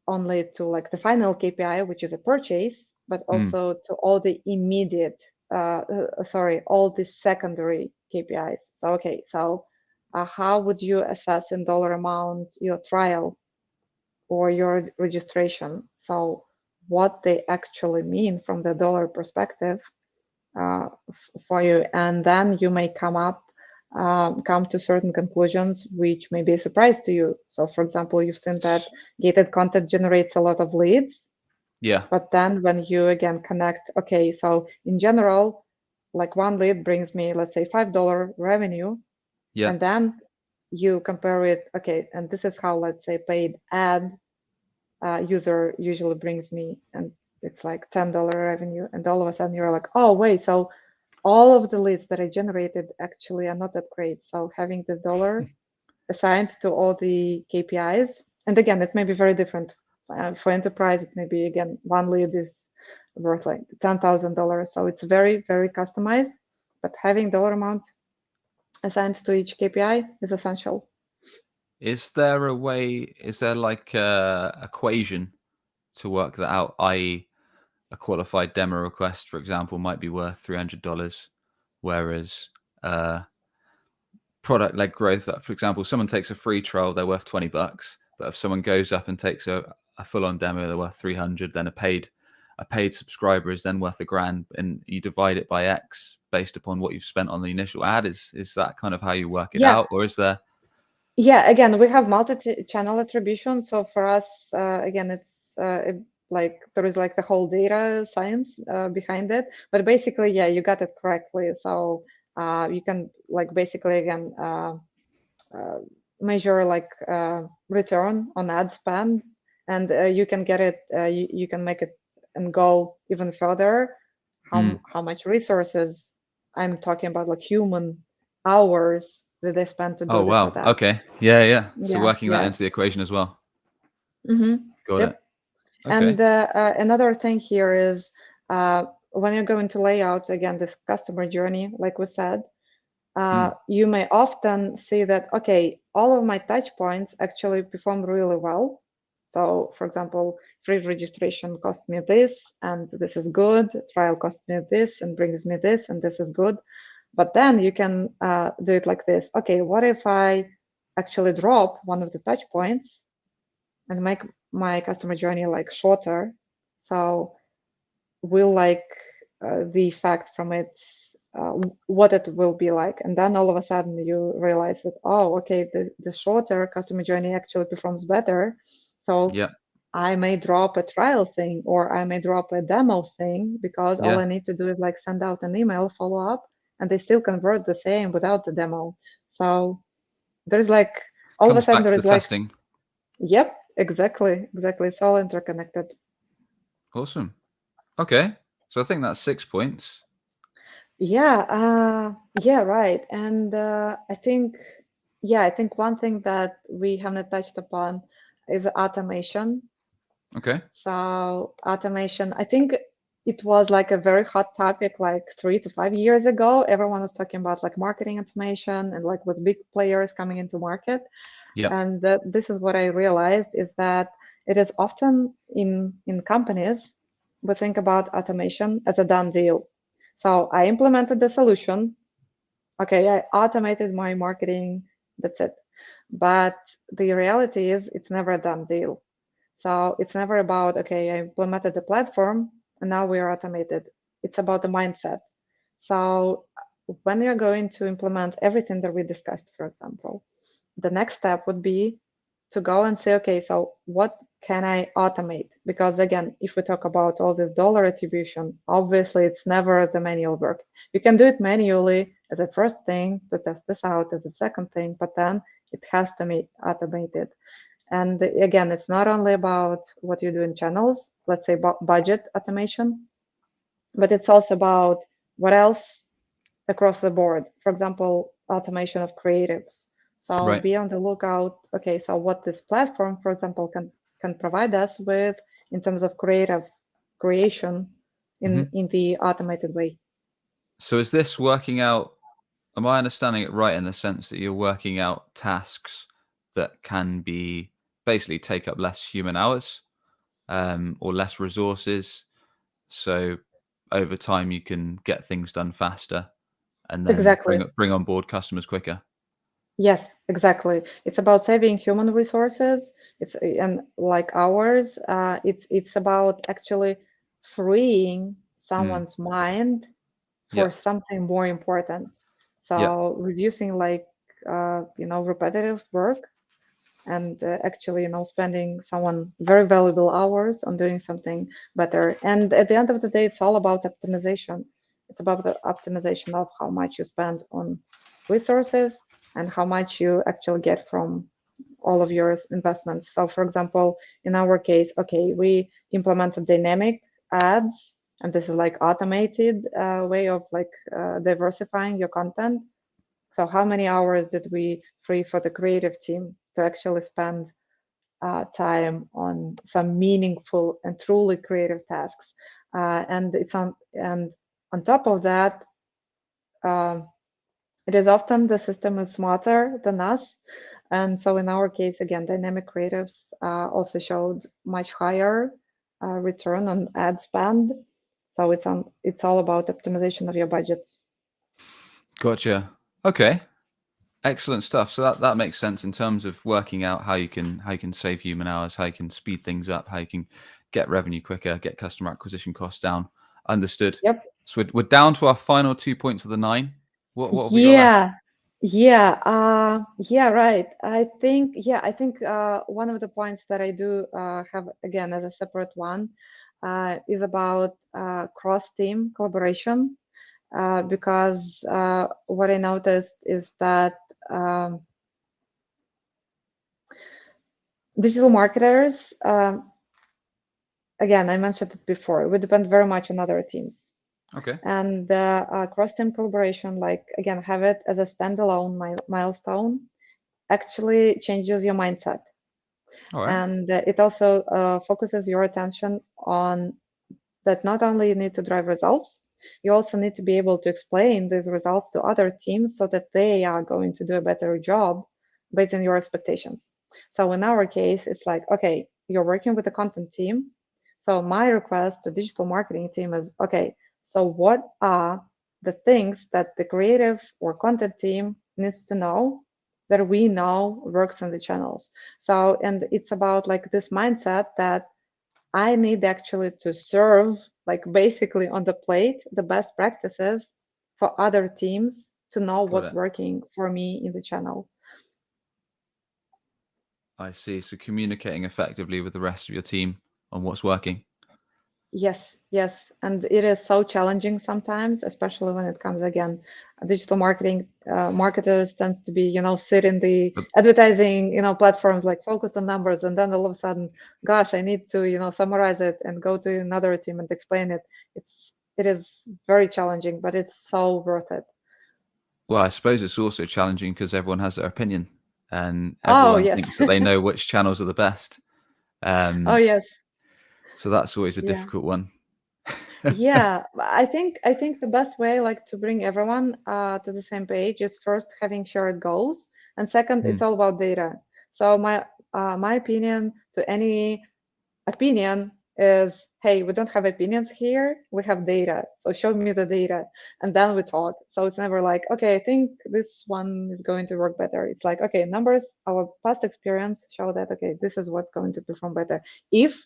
[SPEAKER 2] only to like the final KPI, which is a purchase, but
[SPEAKER 1] Mm.
[SPEAKER 2] also to all the immediate, all the secondary KPIs. So, okay, so how would you assess in dollar amount your trial or your registration? So, what they actually mean from the dollar perspective for you, and then you may come to certain conclusions which may be a surprise to you. So, for example, you've seen that gated content generates a lot of leads,
[SPEAKER 1] Yeah.
[SPEAKER 2] but then when you again connect, okay, so in general, like one lead brings me, let's say, $5 revenue,
[SPEAKER 1] Yeah.
[SPEAKER 2] and then you compare it, okay, and this is how, let's say, paid ad user usually brings me, and it's like $10 revenue, and all of a sudden you're like, oh wait, so all of the leads that I generated actually are not that great. So having the dollar assigned to all the KPIs, and again, it may be very different. For enterprise, it may be again one lead is worth like $10,000. So it's very, very customized. But having dollar amount assigned to each KPI is essential.
[SPEAKER 1] Is there a way? Is there like a equation to work that out? I.e., a qualified demo request, for example, might be worth $300, whereas product-led growth, for example, someone takes a free trial, they're worth $20, but if someone goes up and takes a full-on demo, they're worth 300. Then a paid subscriber is then worth $1,000, and you divide it by X based upon what you've spent on the initial ad. Is that kind of how you work it
[SPEAKER 2] Yeah,
[SPEAKER 1] out, or is there?
[SPEAKER 2] yeah. Again, we have multi-channel attribution. So for us, again, it's like there is like the whole data science behind it. But basically, yeah, you got it correctly. So you can like basically again uh, measure like return on ad spend, and you can get it. You can make it and go even further. How much resources I'm talking about, like human hours that they spend to
[SPEAKER 1] Oh,
[SPEAKER 2] do this or
[SPEAKER 1] wow.
[SPEAKER 2] that.
[SPEAKER 1] Okay. Yeah. So
[SPEAKER 2] Yeah,
[SPEAKER 1] working that
[SPEAKER 2] yeah.
[SPEAKER 1] into the equation as well. Got it.
[SPEAKER 2] Yep.
[SPEAKER 1] Okay.
[SPEAKER 2] And another thing here is when you're going to lay out again this customer journey, like we said, you may often see that, okay, all of my touch points actually perform really well. So, for example, free registration cost me this, and this is good. Trial cost me this, and brings me this, and this is good. But then you can do it like this. Okay, what if I actually drop one of the touch points and make my customer journey like shorter? So will like the effect from it, what it will be like, and then all of a sudden you realize that, oh, okay, the shorter customer journey actually performs better. So
[SPEAKER 1] Yeah.
[SPEAKER 2] I may drop a trial thing, or I may drop a demo thing, because all
[SPEAKER 1] Yeah.
[SPEAKER 2] I need to do is like send out an email follow up, and they still convert the same without the demo. So there's like all of a
[SPEAKER 1] Comes
[SPEAKER 2] sudden
[SPEAKER 1] back
[SPEAKER 2] there
[SPEAKER 1] to the
[SPEAKER 2] is like,
[SPEAKER 1] testing.
[SPEAKER 2] yep, exactly, it's all interconnected.
[SPEAKER 1] Awesome. Okay. So I think that's 6 points.
[SPEAKER 2] Yeah, right. And I think one thing that we haven't touched upon is automation.
[SPEAKER 1] Okay.
[SPEAKER 2] So automation, I think it was like a very hot topic like 3 to 5 years ago. Everyone was talking about like marketing automation and like with big players coming into market.
[SPEAKER 1] Yep.
[SPEAKER 2] And this is what I realized is that it is often in companies we think about automation as a done deal. So I implemented the solution. Okay, I automated my marketing. That's it. But the reality is it's never a done deal. So it's never about, okay, I implemented the platform and now we are automated. It's about the mindset. So when you're going to implement everything that we discussed, for example, the next step would be to go and say, okay, so what can I automate? Because again, if we talk about all this dollar attribution, obviously it's never the manual work. You can do it manually as a first thing to test this out as a second thing, but then it has to be automated. And again, it's not only about what you do in channels, let's say budget automation, but it's also about what else across the board. For example, automation of creatives. So
[SPEAKER 1] Right.
[SPEAKER 2] be on the lookout. Okay, so what this platform, for example, can provide us with in terms of creative creation in the automated way.
[SPEAKER 1] So is this working out? Am I understanding it right in the sense that you're working out tasks that can be basically take up less human hours or less resources? So over time you can get things done faster and then
[SPEAKER 2] Exactly.
[SPEAKER 1] bring on board customers quicker.
[SPEAKER 2] Yes, exactly. It's about saving human resources. It's and like ours, it's about actually freeing someone's mind
[SPEAKER 1] Yeah.
[SPEAKER 2] for something more important.
[SPEAKER 1] Yeah.
[SPEAKER 2] So reducing like repetitive work and actually spending someone very valuable hours on doing something better. And at the end of the day, it's all about optimization. It's about the optimization of how much you spend on resources and how much you actually get from all of your investments. So for example, in our case, okay, we implemented dynamic ads, and this is like automated way of like diversifying your content. So how many hours did we free for the creative team to actually spend time on some meaningful and truly creative tasks? And on top of that, it is often the system is smarter than us. And so in our case, again, dynamic creatives also showed much higher return on ad spend. So it's all about optimization of your budgets.
[SPEAKER 1] Gotcha. Okay. Excellent stuff. So that makes sense in terms of working out how you can save human hours, how you can speed things up, how you can get revenue quicker, get customer acquisition costs down. Understood.
[SPEAKER 2] Yep.
[SPEAKER 1] So we're down to our final 2 points of the 9. What have we got left?
[SPEAKER 2] Yeah, right. I think one of the points that I do have again as a separate one is about cross-team collaboration because what I noticed is that digital marketers, again, I mentioned it before, we depend very much on other teams.
[SPEAKER 1] Okay.
[SPEAKER 2] And cross-team collaboration, like again, have it as a standalone milestone, actually changes your mindset.
[SPEAKER 1] All right.
[SPEAKER 2] And it also focuses your attention on that not only you need to drive results, you also need to be able to explain these results to other teams so that they are going to do a better job based on your expectations. So in our case, it's like, okay, you're working with the content team. So my request to digital marketing team is, okay, so what are the things that the creative or content team needs to know that we know works on the channels? So, and it's about like this mindset that I need actually to serve, like basically on the plate, the best practices for other teams to know
[SPEAKER 1] Got
[SPEAKER 2] what's
[SPEAKER 1] it.
[SPEAKER 2] working for me in the channel.
[SPEAKER 1] I see. So communicating effectively with the rest of your team on what's working.
[SPEAKER 2] Yes, yes. And it is so challenging sometimes, especially when it comes again, digital marketing marketers tends to be, sit in the
[SPEAKER 1] But
[SPEAKER 2] advertising, platforms like focused on numbers, and then all of a sudden, gosh, I need to, summarize it and go to another team and explain it. It is very challenging, but it's so worth it.
[SPEAKER 1] well, I suppose it's also challenging because everyone has their opinion and
[SPEAKER 2] Oh,
[SPEAKER 1] everyone
[SPEAKER 2] yes.
[SPEAKER 1] thinks that they know which channels are the best.
[SPEAKER 2] Oh,
[SPEAKER 1] Um,
[SPEAKER 2] yes.
[SPEAKER 1] so that's always a
[SPEAKER 2] Yeah.
[SPEAKER 1] difficult one.
[SPEAKER 2] Yeah, I think the best way like to bring everyone to the same page is first having shared goals, and second, it's
[SPEAKER 1] Mm,
[SPEAKER 2] all about data. So my opinion to any opinion is, hey, we don't have opinions here, we have data, so show me the data, and then we talk. So it's never like, okay, I think this one is going to work better. It's like, okay, numbers, our past experience show that, okay, this is what's going to perform better. If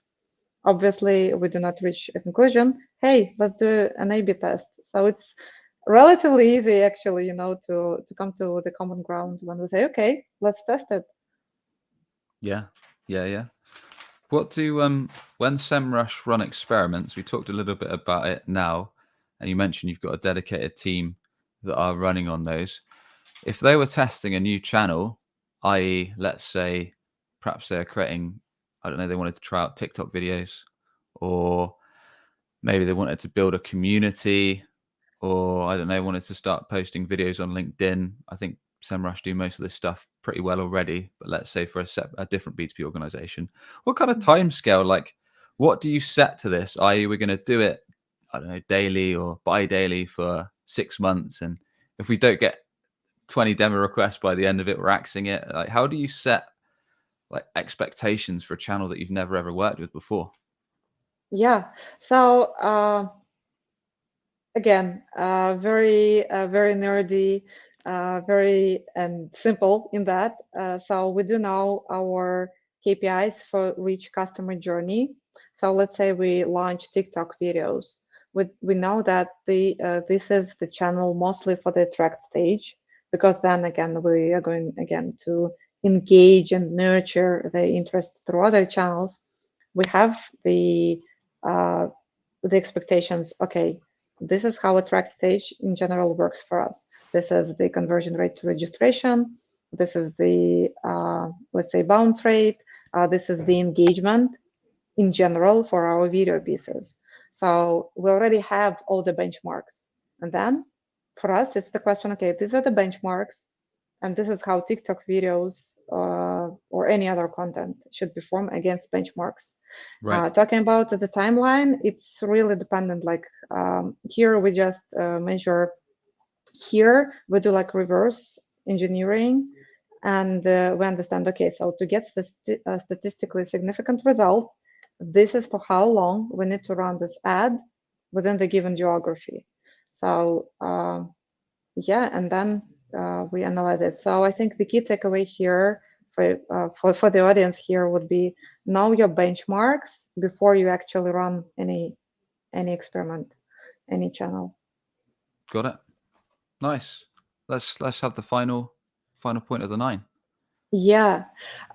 [SPEAKER 2] obviously we do not reach a conclusion, hey, let's do an A/B test. So it's relatively easy, actually, to come to the common ground when we say, okay, let's test it.
[SPEAKER 1] Yeah. What do when Semrush run experiments? We talked a little bit about it now, and you mentioned you've got a dedicated team that are running on those. If they were testing a new channel, i.e., let's say, perhaps they're creating, I don't know, they wanted to try out TikTok videos, or maybe they wanted to build a community, or I don't know, wanted to start posting videos on LinkedIn. I think Semrush do most of this stuff pretty well already, but let's say for a different B2B organization, what kind of time scale, like what do you set to this? I.e., we're going to do it, I don't know, daily or bi-daily for 6 months, and if we don't get 20 demo requests by the end of it, we're axing it. Like, how do you set like expectations for a channel that you've never ever worked with before?
[SPEAKER 2] Yeah. So again, very nerdy, very and simple in that. So we do know our KPIs for each customer journey. So let's say we launch TikTok videos. We know that this is the channel mostly for the attract stage, because then again we are going again to engage and nurture the interest through other channels. We have the expectations. Okay, this is how attract stage in general works for us. This is the conversion rate to registration. This is the, let's say, bounce rate. This is the engagement in general for our video pieces. So we already have all the benchmarks. And then for us, it's the question, okay, these are the benchmarks, and this is how TikTok videos or any other content should perform against benchmarks.
[SPEAKER 1] Right.
[SPEAKER 2] Talking about the timeline, it's really dependent. Like here, we just measure. Here, we do like reverse engineering, and we understand. Okay, so to get statistically significant results, this is for how long we need to run this ad within the given geography. So yeah, and then we analyze it. So I think the key takeaway here for the audience here would be know your benchmarks before you actually run any experiment, any channel.
[SPEAKER 1] Got it. Nice. Let's have the final point of the 9.
[SPEAKER 2] Yeah,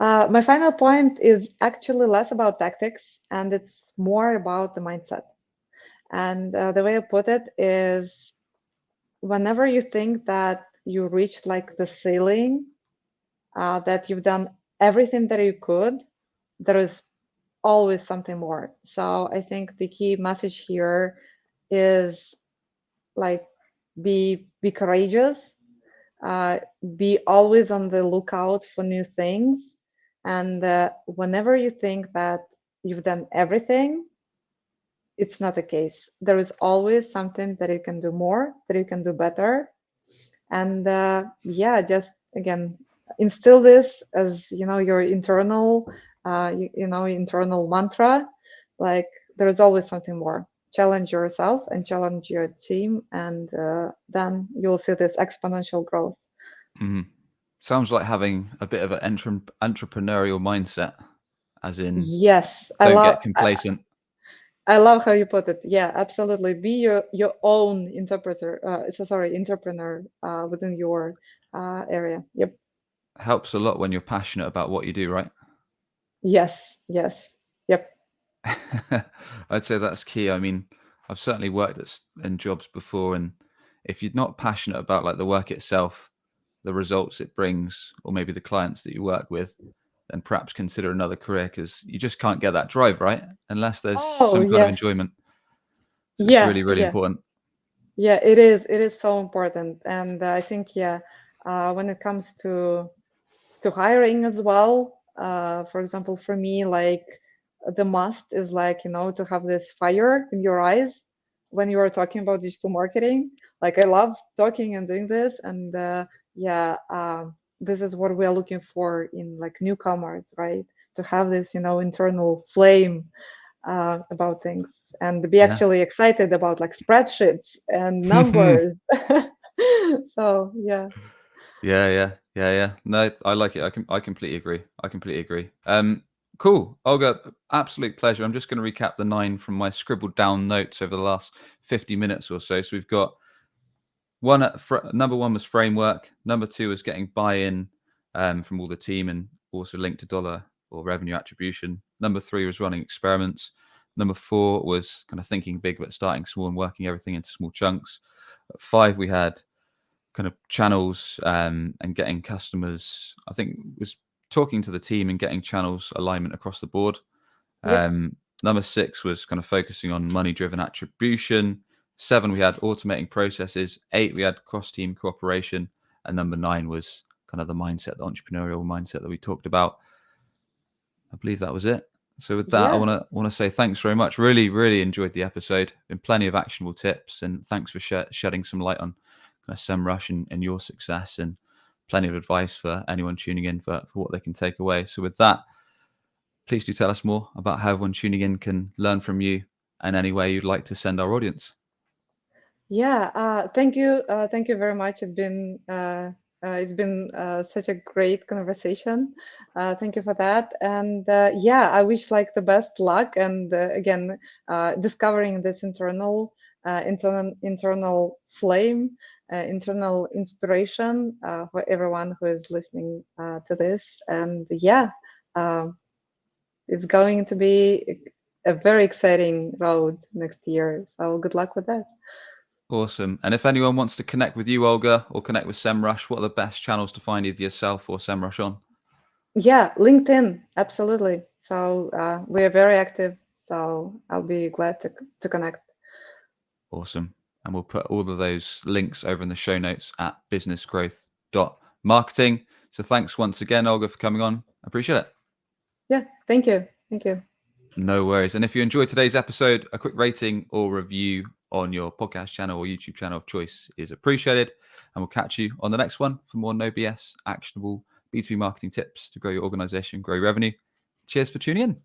[SPEAKER 2] my final point is actually less about tactics and it's more about the mindset. And the way I put it is, whenever you think that you reached like the ceiling, that you've done everything that you could, there is always something more. So I think the key message here is like be courageous, be always on the lookout for new things, and whenever you think that you've done everything, it's not the case. There is always something that you can do more, that you can do better, and yeah, just again instill this as your internal internal mantra, like there is always something more. Challenge yourself and challenge your team, and then you'll see this exponential growth.
[SPEAKER 1] Sounds like having a bit of an entrepreneurial mindset, as in
[SPEAKER 2] Yes,
[SPEAKER 1] don't get complacent.
[SPEAKER 2] I love how you put it. Yeah, absolutely. Be your own interpreter. Entrepreneur within your area. Yep.
[SPEAKER 1] Helps a lot when you're passionate about what you do, right?
[SPEAKER 2] Yes. Yes. Yep.
[SPEAKER 1] I'd say that's key. I mean, I've certainly worked in jobs before, and if you're not passionate about like the work itself, the results it brings, or maybe the clients that you work with, then perhaps consider another career, because you just can't get that drive, right? Unless there's
[SPEAKER 2] Oh,
[SPEAKER 1] some kind of
[SPEAKER 2] yes.
[SPEAKER 1] enjoyment. So it's
[SPEAKER 2] Yeah.
[SPEAKER 1] really, really
[SPEAKER 2] Yeah.
[SPEAKER 1] important.
[SPEAKER 2] Yeah. It is. It is so important, and I think when it comes to hiring as well, for example, for me, like the must is like to have this fire in your eyes when you are talking about digital marketing. Like I love talking and doing this, and this is what we are looking for in like newcomers, right? To have this internal flame about things and be
[SPEAKER 1] Yeah.
[SPEAKER 2] actually excited about like spreadsheets and numbers. So yeah.
[SPEAKER 1] Yeah. No, I like it. I completely agree. I completely agree. Cool. Olga, absolute pleasure. I'm just going to recap the 9 from my scribbled down notes over the last 50 minutes or so. So we've got number 1 was framework. Number 2 was getting buy-in from all the team and also linked to dollar or revenue attribution. Number 3 was running experiments. Number 4 was kind of thinking big but starting small and working everything into small chunks. At 5, we had kind of channels and getting customers. I think was talking to the team and getting channels alignment across the board.
[SPEAKER 2] Yep.
[SPEAKER 1] Number 6 was kind of focusing on money-driven attribution. 7, we had automating processes. 8, we had cross-team cooperation, and number 9 was kind of the mindset, the entrepreneurial mindset that we talked about. I believe that was it. So with that, I
[SPEAKER 2] Yeah.
[SPEAKER 1] want to say thanks very much. Really enjoyed the episode. Been plenty of actionable tips, and thanks for shedding some light on kind of Semrush and your success, and plenty of advice for anyone tuning in for what they can take away. So with that, please do tell us more about how everyone tuning in can learn from you and any way you'd like to send our audience.
[SPEAKER 2] Yeah, thank you. Thank you very much. It's been such a great conversation. Thank you for that. And yeah, I wish like the best luck. And again, discovering this internal flame, internal inspiration for everyone who is listening to this. And yeah, um, it's going to be a very exciting road next year. So good luck with that.
[SPEAKER 1] Awesome. And if anyone wants to connect with you, Olga, or connect with Semrush, what are the best channels to find either yourself or Semrush on?
[SPEAKER 2] Yeah, LinkedIn, absolutely. So we are very active. So I'll be glad to connect.
[SPEAKER 1] Awesome. And we'll put all of those links over in the show notes at businessgrowth.marketing. So thanks once again, Olga, for coming on. I appreciate it.
[SPEAKER 2] Yeah, thank you. Thank you.
[SPEAKER 1] No worries. And if you enjoyed today's episode, a quick rating or review on your podcast channel or YouTube channel of choice is appreciated. And we'll catch you on the next one for more no BS, actionable B2B marketing tips to grow your organization, grow your revenue. Cheers for tuning in.